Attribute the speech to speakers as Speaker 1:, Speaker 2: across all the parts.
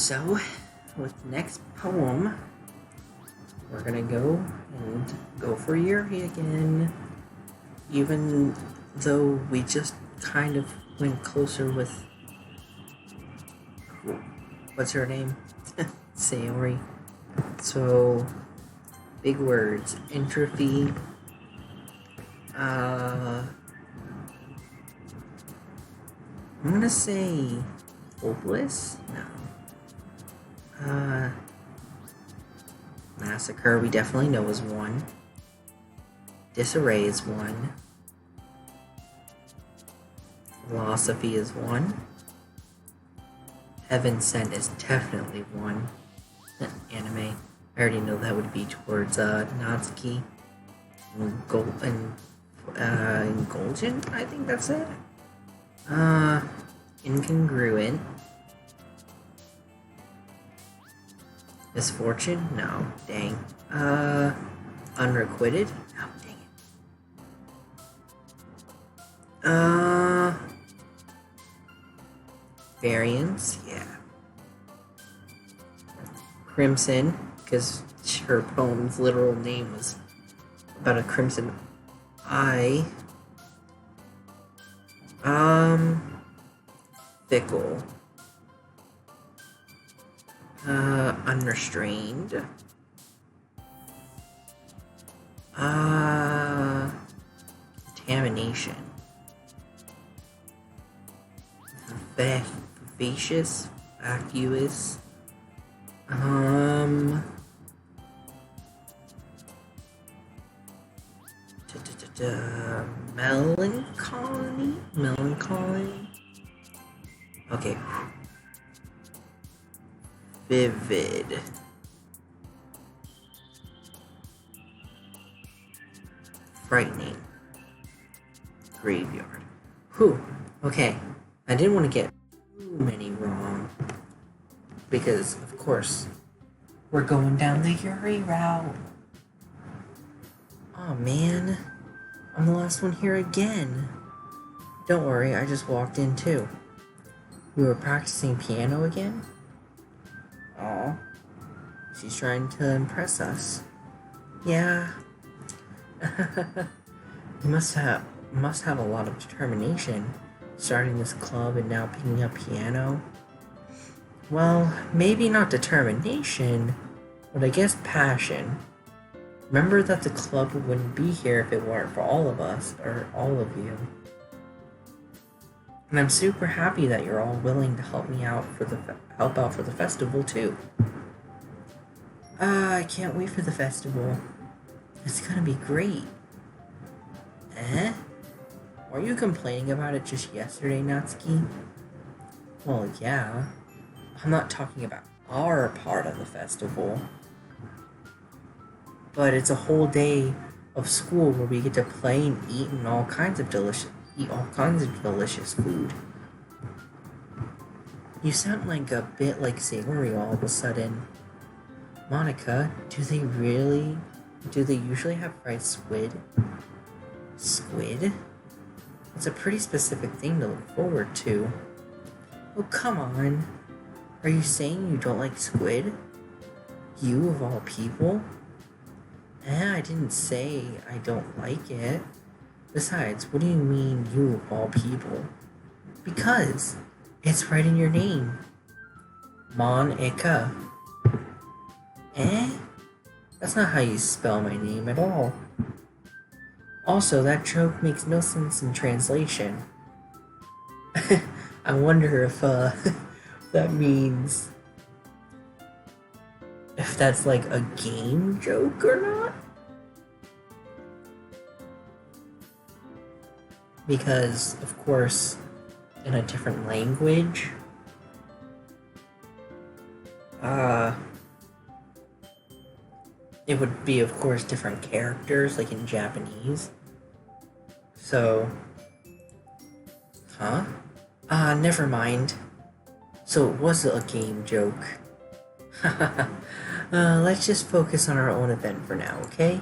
Speaker 1: So, with the next poem, we're gonna go for Yuri again. Even though we just kind of went closer with what's her name? Sayori. So, big words. Entropy. I'm gonna say hopeless? No. Massacre, we definitely know is one. Disarray is one. Philosophy is one. Heaven Sent is definitely one. Anime. I already know that would be towards Natsuki. Indulgent, I think that's it. Incongruent. Misfortune? No. Dang. Unrequited? No, dang it. Variance? Yeah. Crimson, because her poem's literal name was about a crimson eye. Fickle. Unrestrained. Contamination. Vivacious. Vacuous. Melancholy. Okay. Vivid. Frightening. Graveyard. Whew. Okay. I didn't want to get too many wrong. Because, of course, we're going down the Yuri route. Oh man. I'm the last one here again. Don't worry, I just walked in too. You were practicing piano again? Aw. She's trying to impress us. Yeah. You must have a lot of determination, starting this club and now picking up piano. Well, maybe not determination, but I guess passion. Remember that the club wouldn't be here if it weren't for all of us, or all of you. And I'm super happy that you're all willing to help out for the festival too. I can't wait for the festival. It's gonna be great. Were you complaining about it just yesterday, Natsuki? Well, yeah. I'm not talking about our part of the festival. But it's a whole day of school where we get to play and eat all kinds of delicious food. You sound like a bit like Sayori all of a sudden. Monika, do they usually have fried squid? Squid? It's a pretty specific thing to look forward to. Oh, come on. Are you saying you don't like squid? You of all people? I didn't say I don't like it. Besides, what do you mean, you of all people? Because it's right in your name. Monika. That's not how you spell my name at all. Also, that joke makes no sense in translation. I wonder if that means if that's like a game joke or not. Because, of course, in a different language, it would be, of course, different characters, like in Japanese. So, never mind. So it was a game joke. Let's just focus on our own event for now, okay?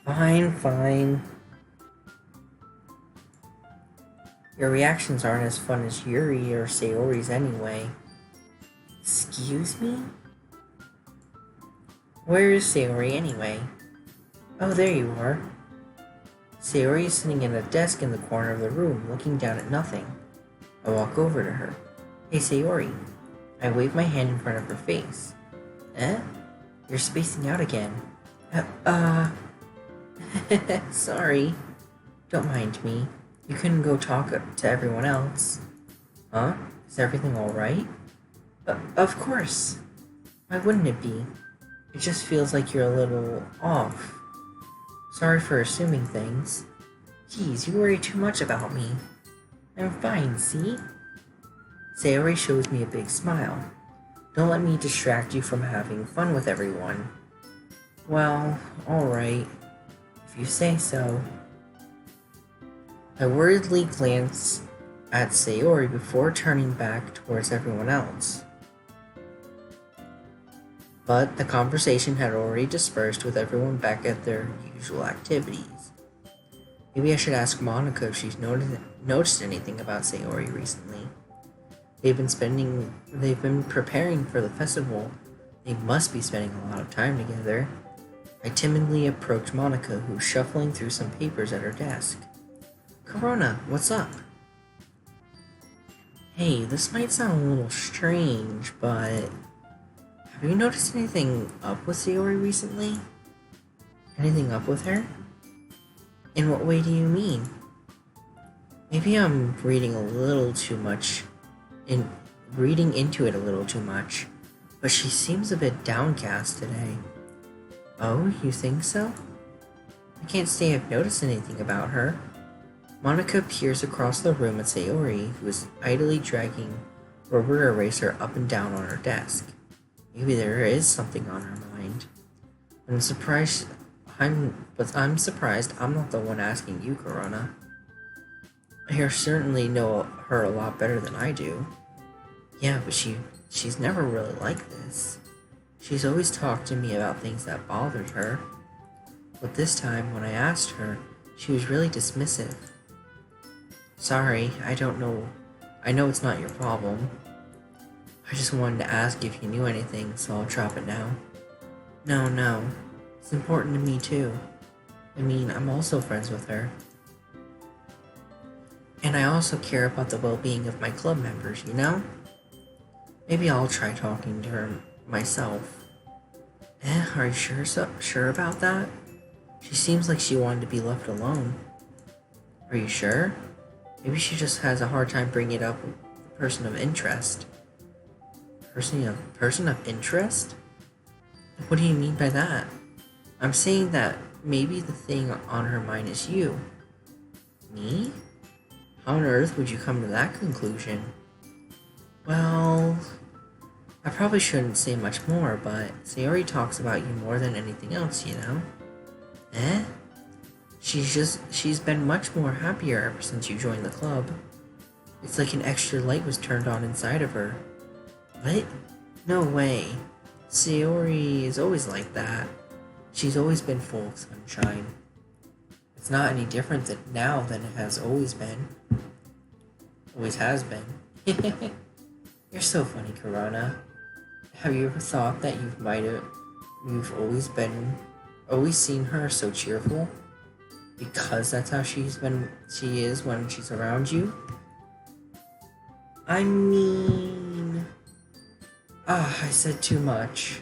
Speaker 1: Fine. Your reactions aren't as fun as Yuri or Sayori's anyway. Excuse me? Where is Sayori anyway? Oh, there you are. Sayori is sitting at a desk in the corner of the room, looking down at nothing. I walk over to her. Hey, Sayori. I wave my hand in front of her face. Eh? You're spacing out again. Sorry. Don't mind me. You couldn't go talk to everyone else. Huh? Is everything alright? Of course. Why wouldn't it be? It just feels like you're a little off. Sorry for assuming things. Geez, you worry too much about me. I'm fine, see? Sayori shows me a big smile. Don't let me distract you from having fun with everyone. Well, alright. If you say so. I worriedly glance at Sayori before turning back towards everyone else. But the conversation had already dispersed with everyone back at their usual activities. Maybe I should ask Monika if she's noticed anything about Sayori recently. They've been preparing for the festival. They must be spending a lot of time together. I timidly approach Monika, who's shuffling through some papers at her desk. Corona, what's up? Hey, this might sound a little strange, but have you noticed anything up with Sayori recently? Anything up with her? In what way do you mean? Maybe I'm reading into it a little too much, but she seems a bit downcast today. Oh, you think so? I can't say I've noticed anything about her. Monika peers across the room at Sayori, who is idly dragging a rubber eraser up and down on her desk. Maybe there is something on her mind. I'm surprised I'm not the one asking you, Corona. You certainly know her a lot better than I do. Yeah, but she's never really like this. She's always talked to me about things that bothered her. But this time, when I asked her, she was really dismissive. Sorry, I know it's not your problem. I just wanted to ask if you knew anything, so I'll drop it now. No. It's important to me too. I mean, I'm also friends with her. And I also care about the well-being of my club members, you know? Maybe I'll try talking to her myself. Are you sure about that? She seems like she wanted to be left alone. Are you sure? Maybe she just has a hard time bringing it up with a person of interest. Person of interest? What do you mean by that? I'm saying that maybe the thing on her mind is you. Me? How on earth would you come to that conclusion? Well, I probably shouldn't say much more, but Sayori talks about you more than anything else, you know? She's been much more happier ever since you joined the club. It's like an extra light was turned on inside of her. What? No way. Sayori is always like that. She's always been full of sunshine. It's not any different now than it has always been. Always has been. You're so funny, Corona. Have you ever thought that you've always seen her so cheerful? Because that's how she is when she's around you? I mean... I said too much.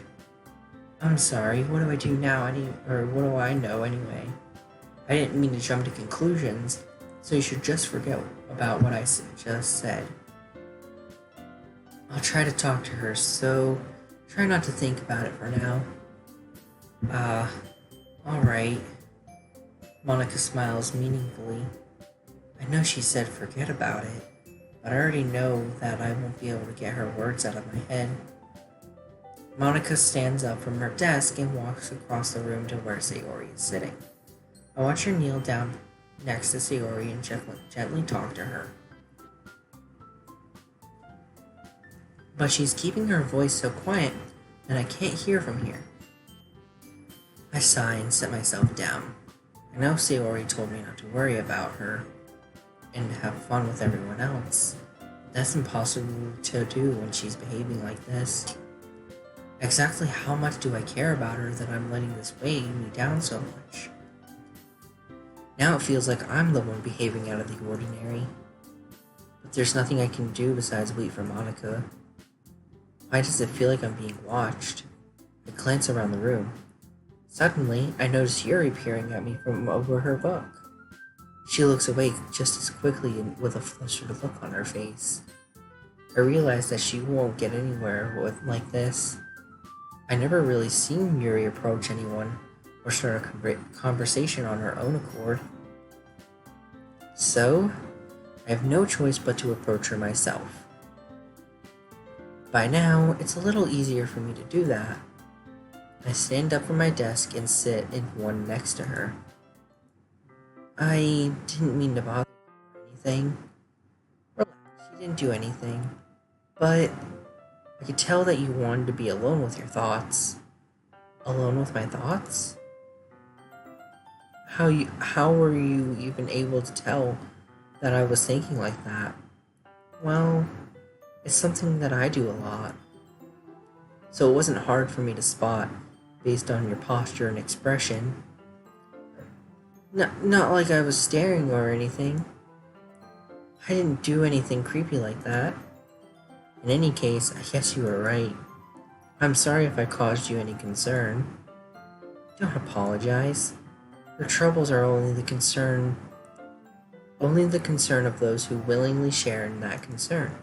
Speaker 1: I'm sorry, what do I do now? What do I know anyway? I didn't mean to jump to conclusions, so you should just forget about what I just said. I'll try to talk to her, so try not to think about it for now. Alright. Monika smiles meaningfully. I know she said forget about it, but I already know that I won't be able to get her words out of my head. Monika stands up from her desk and walks across the room to where Sayori is sitting. I watch her kneel down next to Sayori and gently talk to her. But she's keeping her voice so quiet that I can't hear from here. I sigh and sit myself down. I know Sayori told me not to worry about her. and have fun with everyone else. That's impossible to do when she's behaving like this. Exactly how much do I care about her that I'm letting this weigh me down so much? Now it feels like I'm the one behaving out of the ordinary. But there's nothing I can do besides wait for Monika. Why does it feel like I'm being watched? I glance around the room. Suddenly, I notice Yuri peering at me from over her book. She looks awake just as quickly and with a flustered look on her face. I realize that she won't get anywhere like this. I never really seen Yuri approach anyone or start a conversation on her own accord. So, I have no choice but to approach her myself. By now, it's a little easier for me to do that. I stand up from my desk and sit in one next to her. I didn't mean to bother you or anything. Relax, you didn't do anything. But I could tell that you wanted to be alone with your thoughts. Alone with my thoughts? How were you even able to tell that I was thinking like that? Well, it's something that I do a lot. So it wasn't hard for me to spot based on your posture and expression. Not like I was staring or anything. I didn't do anything creepy like that. In any case, I guess you were right. I'm sorry if I caused you any concern. Don't apologize. Your troubles are only the concern of those who willingly share in that concern.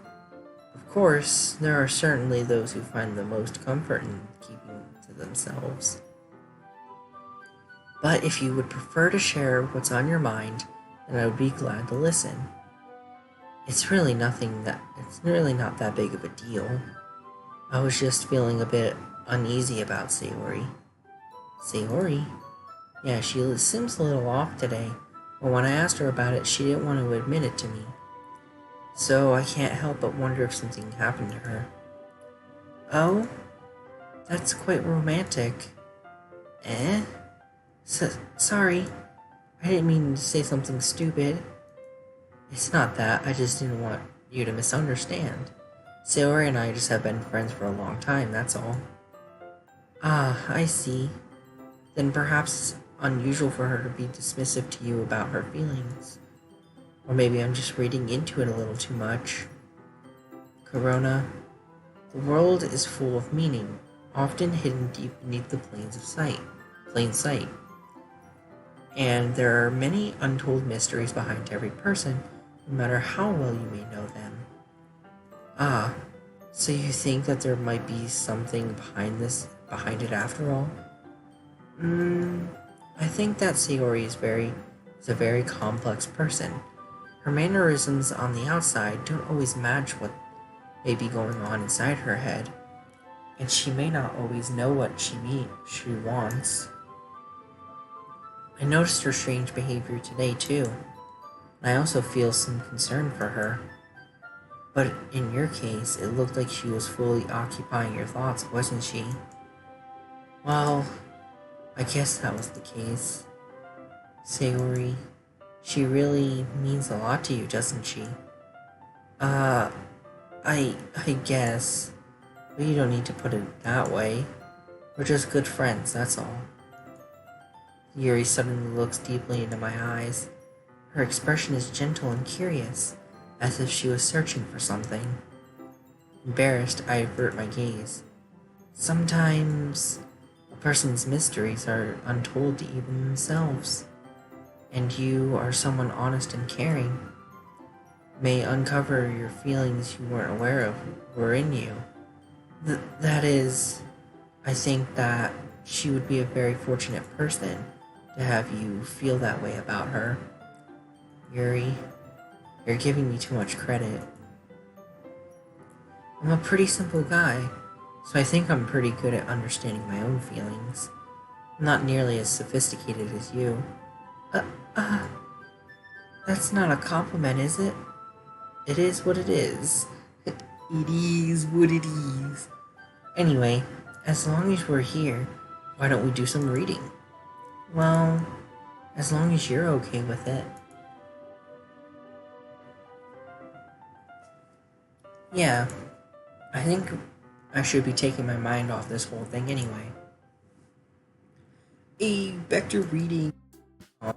Speaker 1: Of course, there are certainly those who find the most comfort in keeping to themselves. But if you would prefer to share what's on your mind, then I would be glad to listen. It's really not that big of a deal. I was just feeling a bit uneasy about Sayori. Sayori? Yeah, she seems a little off today, but when I asked her about it, she didn't want to admit it to me. So I can't help but wonder if something happened to her. Oh? That's quite romantic. Eh? Sorry. I didn't mean to say something stupid. It's not that, I just didn't want you to misunderstand. Sayori and I just have been friends for a long time, that's all. Ah, I see. Then perhaps it's unusual for her to be dismissive to you about her feelings. Or maybe I'm just reading into it a little too much. Corona, the world is full of meaning, often hidden deep beneath the plain sight. And there are many untold mysteries behind every person, no matter how well you may know them. Ah, so you think that there might be something behind it after all? I think that Sayori is a very complex person. Her mannerisms on the outside don't always match what may be going on inside her head, and she may not always know what she wants. I noticed her strange behavior today too, and I also feel some concern for her. But in your case, it looked like she was fully occupying your thoughts, wasn't she? Well, I guess that was the case. Sayori, she really means a lot to you, doesn't she? I guess. But you don't need to put it that way. We're just good friends, that's all. Yuri suddenly looks deeply into my eyes. Her expression is gentle and curious, as if she was searching for something. Embarrassed, I avert my gaze. Sometimes a person's mysteries are untold to even themselves, and you are someone honest and caring. May uncover your feelings you weren't aware of were in you. That is, I think that she would be a very fortunate person to have you feel that way about her. Yuri, you're giving me too much credit. I'm a pretty simple guy, so I think I'm pretty good at understanding my own feelings. I'm not nearly as sophisticated as you. That's not a compliment, is it? It is what it is. It is what it is. Anyway, as long as we're here, why don't we do some reading? Well, as long as you're okay with it. Yeah, I think I should be taking my mind off this whole thing anyway. Hey, back to reading. Aw,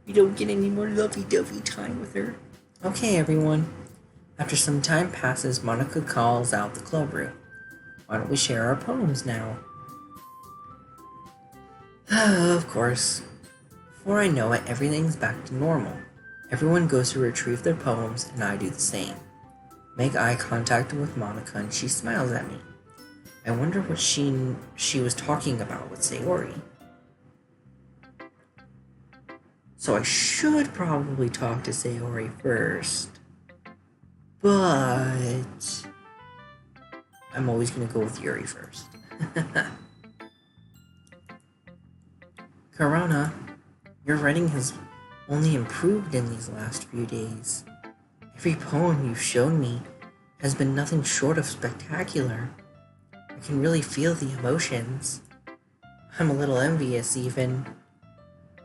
Speaker 1: we don't get any more lovey-dovey time with her. Okay, everyone. After some time passes, Monica calls out the club room. Why don't we share our poems now? Of course. Before I know it, everything's back to normal. Everyone goes to retrieve their poems, and I do the same. Make eye contact with Monica, and she smiles at me. I wonder what she was talking about with Sayori. So I should probably talk to Sayori first. But I'm always gonna go with Yuri first. Corona, your writing has only improved in these last few days. Every poem you've shown me has been nothing short of spectacular. I can really feel the emotions. I'm a little envious even.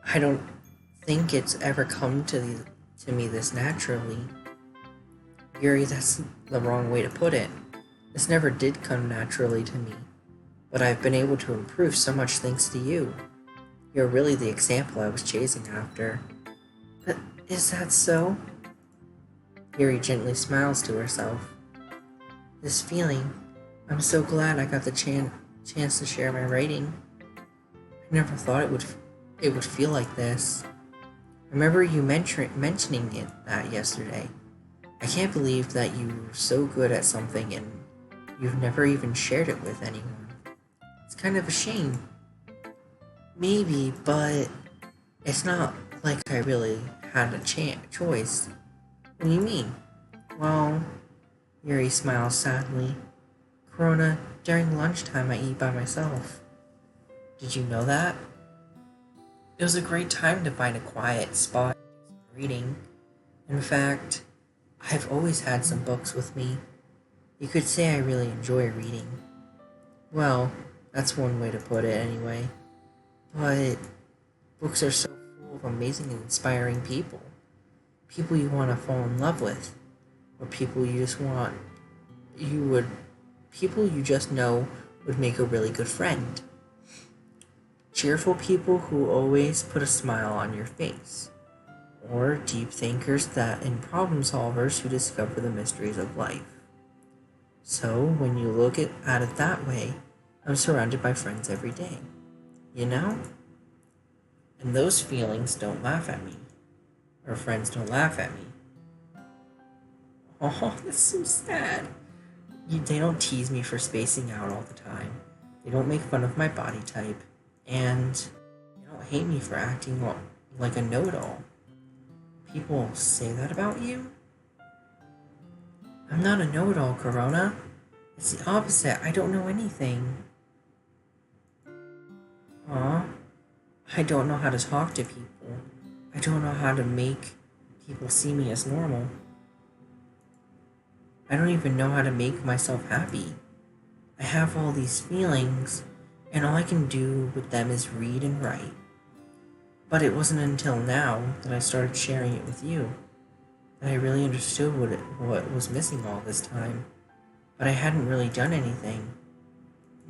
Speaker 1: I don't think it's ever come to me this naturally. Yuri, that's the wrong way to put it. This never did come naturally to me, but I've been able to improve so much thanks to you. You're really the example I was chasing after. But is that so? Yuri gently smiles to herself. This feeling, I'm so glad I got the chance to share my writing. I never thought it would feel like this. I remember you mentioning that yesterday. I can't believe that you were so good at something and you've never even shared it with anyone. It's kind of a shame. Maybe, but it's not like I really had a choice. What do you mean? Well, Yuri smiles sadly. Corona, during lunchtime I eat by myself. Did you know that? It was a great time to find a quiet spot for reading. In fact, I've always had some books with me. You could say I really enjoy reading. Well, that's one way to put it anyway. But books are so full of amazing and inspiring people. People you want to fall in love with. Or people you just know would make a really good friend. Cheerful people who always put a smile on your face. Or deep thinkers and problem solvers who discover the mysteries of life. So, when you look at it that way, I'm surrounded by friends every day. You know? And those feelings don't laugh at me. Or friends don't laugh at me. Oh, that's so sad. They don't tease me for spacing out all the time. They don't make fun of my body type. And they don't hate me for acting like a know-it-all. People say that about you? I'm not a know-it-all, Corona. It's the opposite. I don't know anything. Aw, I don't know how to talk to people. I don't know how to make people see me as normal. I don't even know how to make myself happy. I have all these feelings, and all I can do with them is read and write. But it wasn't until now that I started sharing it with you that I really understood what was missing all this time. But I hadn't really done anything.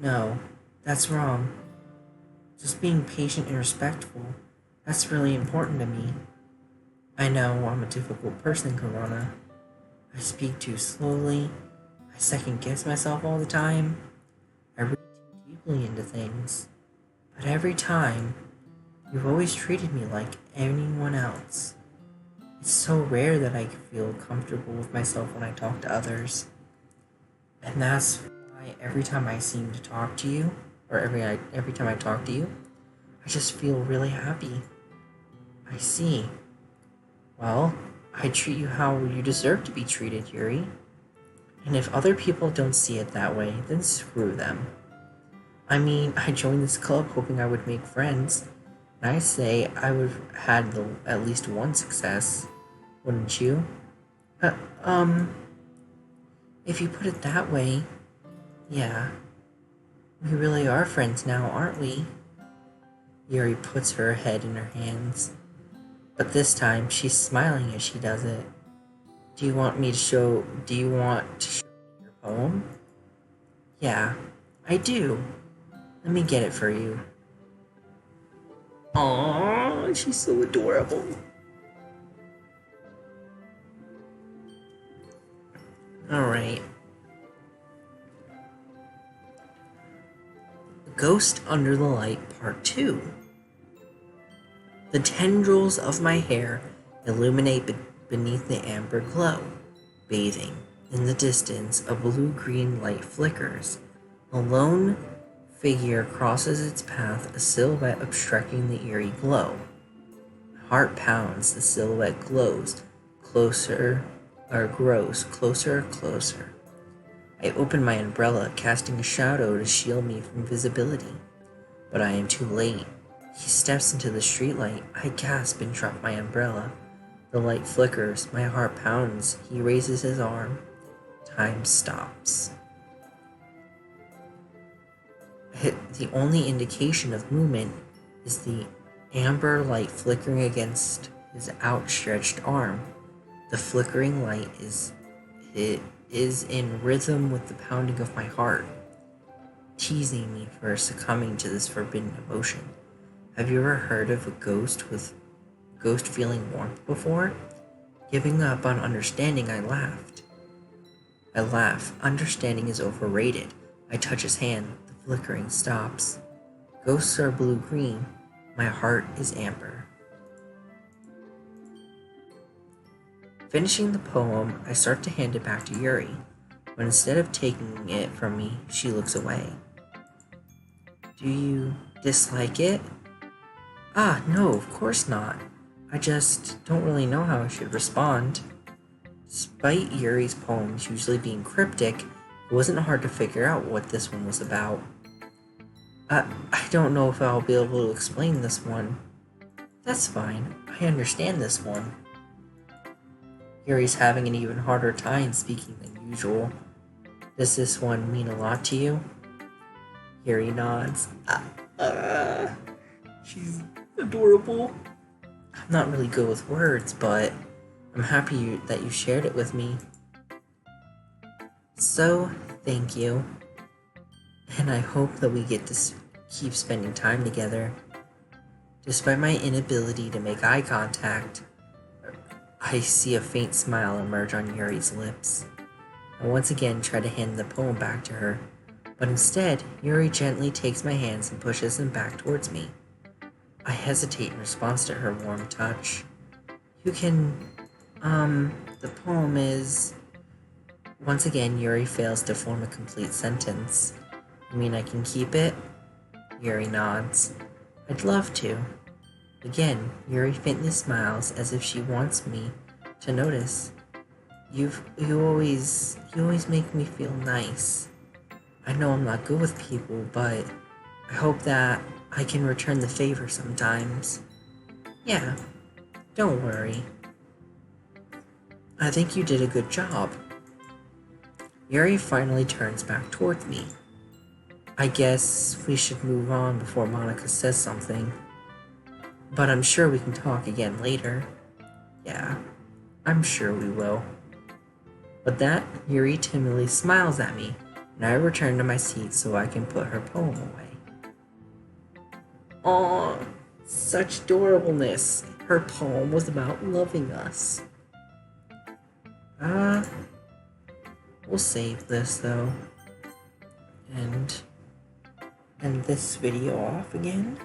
Speaker 1: No, that's wrong. Just being patient and respectful, that's really important to me. I know I'm a difficult person, Corona. I speak too slowly. I second guess myself all the time. I read too deeply into things. But every time, you've always treated me like anyone else. It's so rare that I feel comfortable with myself when I talk to others. And that's why every time I seem to talk to you, or every time I talk to you, I just feel really happy. I see. Well, I treat you how you deserve to be treated, Yuri. And if other people don't see it that way, then screw them. I mean, I joined this club hoping I would make friends, and I say I would have had at least one success, wouldn't you? Uh, um, if you put it that way, yeah. We really are friends now, aren't we? Yuri puts her head in her hands, but this time she's smiling as she does it. Do you want to show me your poem? Yeah, I do. Let me get it for you. Aww, she's so adorable. Alright. Ghost Under the Light Part 2. The tendrils of my hair illuminate beneath the amber glow. Bathing in the distance, a blue-green light flickers. A lone figure crosses its path, a silhouette obstructing the eerie glow. My heart pounds, the silhouette grows closer. I open my umbrella, casting a shadow to shield me from visibility. But I am too late. He steps into the streetlight. I gasp and drop my umbrella. The light flickers. My heart pounds. He raises his arm. Time stops. The only indication of movement is the amber light flickering against his outstretched arm. The flickering light is in rhythm with the pounding of my heart, teasing me for succumbing to this forbidden emotion. Have you ever heard of a ghost feeling warmth before? Giving up on understanding, I laughed. I laugh. Understanding is overrated. I touch his hand. The flickering stops. Ghosts are blue-green. My heart is amber. Finishing the poem, I start to hand it back to Yuri, but instead of taking it from me, she looks away. Do you dislike it? Ah, no, of course not. I just don't really know how I should respond. Despite Yuri's poems usually being cryptic, it wasn't hard to figure out what this one was about. I don't know if I'll be able to explain this one. That's fine, I understand this one. Yuri's having an even harder time speaking than usual. Does this one mean a lot to you? Yuri nods. She's adorable. I'm not really good with words, but I'm happy that you shared it with me. So, thank you. And I hope that we get to keep spending time together. Despite my inability to make eye contact, I see a faint smile emerge on Yuri's lips. I once again try to hand the poem back to her, but instead, Yuri gently takes my hands and pushes them back towards me. I hesitate in response to her warm touch. You can, the poem is... Once again, Yuri fails to form a complete sentence. You mean I can keep it? Yuri nods. I'd love to. Again, Yuri faintly smiles as if she wants me to notice. You always make me feel nice. I know I'm not good with people, but I hope that I can return the favor sometimes. Yeah, don't worry. I think you did a good job. Yuri finally turns back towards me. I guess we should move on before Monika says something. But I'm sure we can talk again later. Yeah, I'm sure we will. With that, Yuri timidly smiles at me, and I return to my seat so I can put her poem away. Aw, such adorableness. Her poem was about loving us. We'll save this though. And end this video off again.